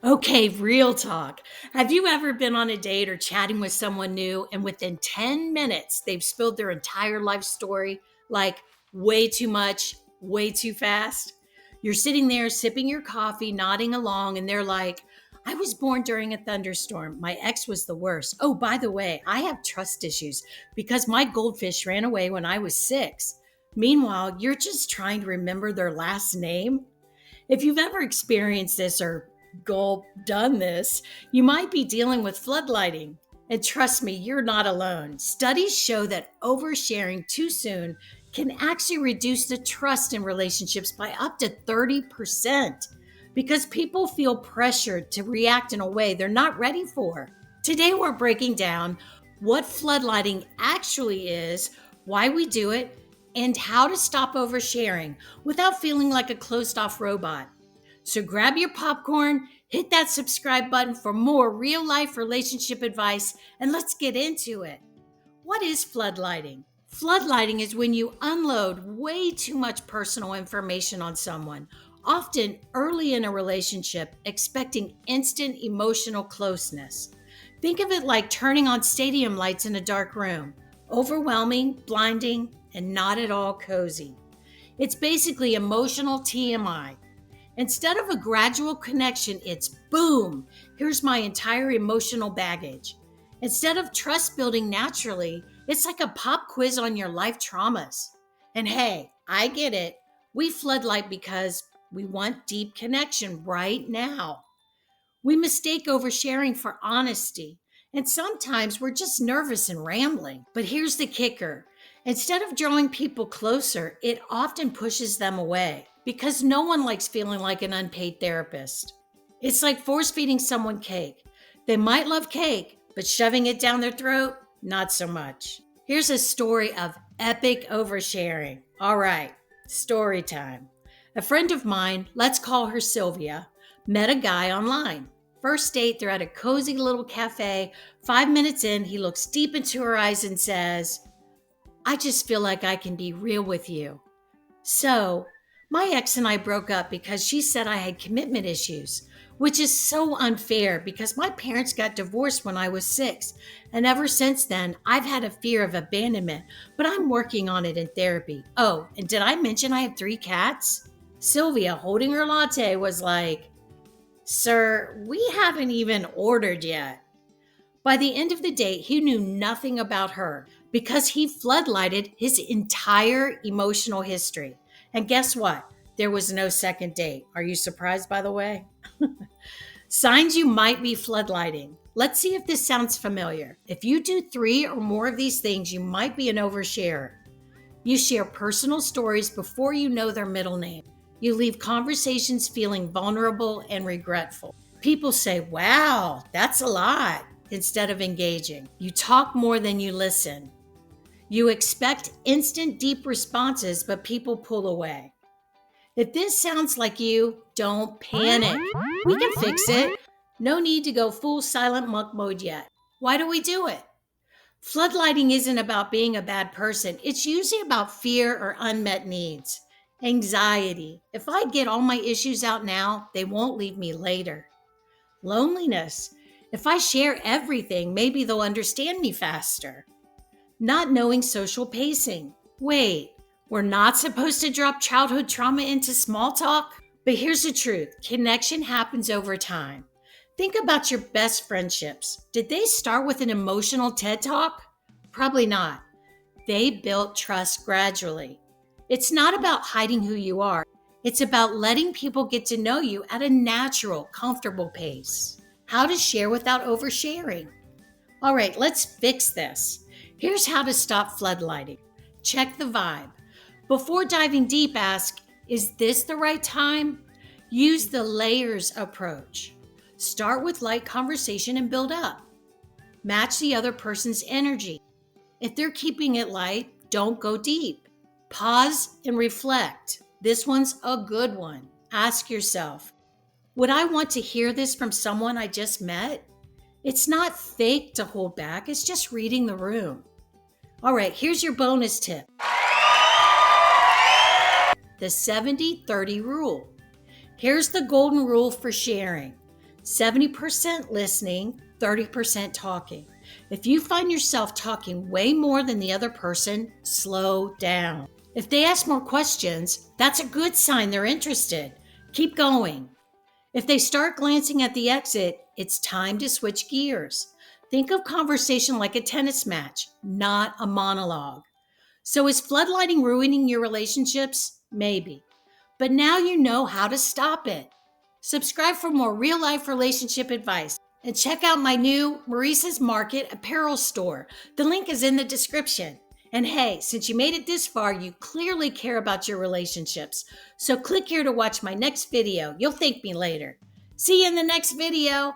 Okay, real talk. Have you ever been on a date or chatting with someone new and within 10 minutes they've spilled their entire life story like way too much, way too fast? You're sitting there sipping your coffee, nodding along, and they're like, I was born during a thunderstorm. My ex was the worst. Oh, by the way, I have trust issues because my goldfish ran away when I was 6. Meanwhile, you're just trying to remember their last name. If you've ever experienced this or done this, you might be dealing with floodlighting. And trust me, you're not alone. Studies show that oversharing too soon can actually reduce the trust in relationships by up to 30% because people feel pressured to react in a way they're not ready for. Today, we're breaking down what floodlighting actually is, why we do it, and how to stop oversharing without feeling like a closed off robot. So grab your popcorn, hit that subscribe button for more real life relationship advice, and let's get into it. What is floodlighting? Floodlighting is when you unload way too much personal information on someone, often early in a relationship, expecting instant emotional closeness. Think of it like turning on stadium lights in a dark room, overwhelming, blinding, and not at all cozy. It's basically emotional TMI. Instead of a gradual connection, it's boom, here's my entire emotional baggage. Instead of trust building naturally, it's like a pop quiz on your life traumas. And hey, I get it. We floodlight because we want deep connection right now. We mistake oversharing for honesty. And sometimes we're just nervous and rambling. But here's the kicker: instead of drawing people closer, it often pushes them away because no one likes feeling like an unpaid therapist. It's like force feeding someone cake. They might love cake, but shoving it down their throat, not so much. Here's a story of epic oversharing. All right, story time. A friend of mine, let's call her Sylvia, met a guy online. First date, they're at a cozy little cafe. 5 minutes in, he looks deep into her eyes and says, I just feel like I can be real with you. So, my ex and I broke up because she said I had commitment issues, which is so unfair because my parents got divorced when I was 6. And ever since then, I've had a fear of abandonment, but I'm working on it in therapy. Oh, and did I mention I have 3 cats? Sylvia, holding her latte, was like, Sir, we haven't even ordered yet. By the end of the date, he knew nothing about her because he floodlighted his entire emotional history. And guess what? There was no second date. Are you surprised, by the way? Signs you might be floodlighting. Let's see if this sounds familiar. If you do 3 or more of these things, you might be an oversharer. You share personal stories before you know their middle name. You leave conversations feeling vulnerable and regretful. People say, wow, that's a lot, instead of engaging. You talk more than you listen. You expect instant, deep responses, but people pull away. If this sounds like you, don't panic. We can fix it. No need to go full silent monk mode yet. Why do we do it? Floodlighting isn't about being a bad person. It's usually about fear or unmet needs. Anxiety. If I get all my issues out now, they won't leave me later. Loneliness. If I share everything, maybe they'll understand me faster. Not knowing social pacing. Wait, we're not supposed to drop childhood trauma into small talk? But here's the truth: connection happens over time. Think about your best friendships. Did they start with an emotional TED talk? Probably not. They built trust gradually. It's not about hiding who you are. It's about letting people get to know you at a natural, comfortable pace. How to share without oversharing. All right, let's fix this. Here's how to stop floodlighting. Check the vibe. Before diving deep, ask, is this the right time? Use the layers approach. Start with light conversation and build up. Match the other person's energy. If they're keeping it light, don't go deep. Pause and reflect. This one's a good one. Ask yourself, would I want to hear this from someone I just met? It's not fake to hold back, it's just reading the room. All right, here's your bonus tip. The 70-30 rule. Here's the golden rule for sharing. 70% listening, 30% talking. If you find yourself talking way more than the other person, slow down. If they ask more questions, that's a good sign they're interested. Keep going. If they start glancing at the exit, it's time to switch gears. Think of conversation like a tennis match, not a monologue. So is floodlighting ruining your relationships? Maybe. But now you know how to stop it. Subscribe for more real life relationship advice and check out my new Marica's Market apparel store. The link is in the description. And hey, since you made it this far, you clearly care about your relationships. So click here to watch my next video. You'll thank me later. See you in the next video.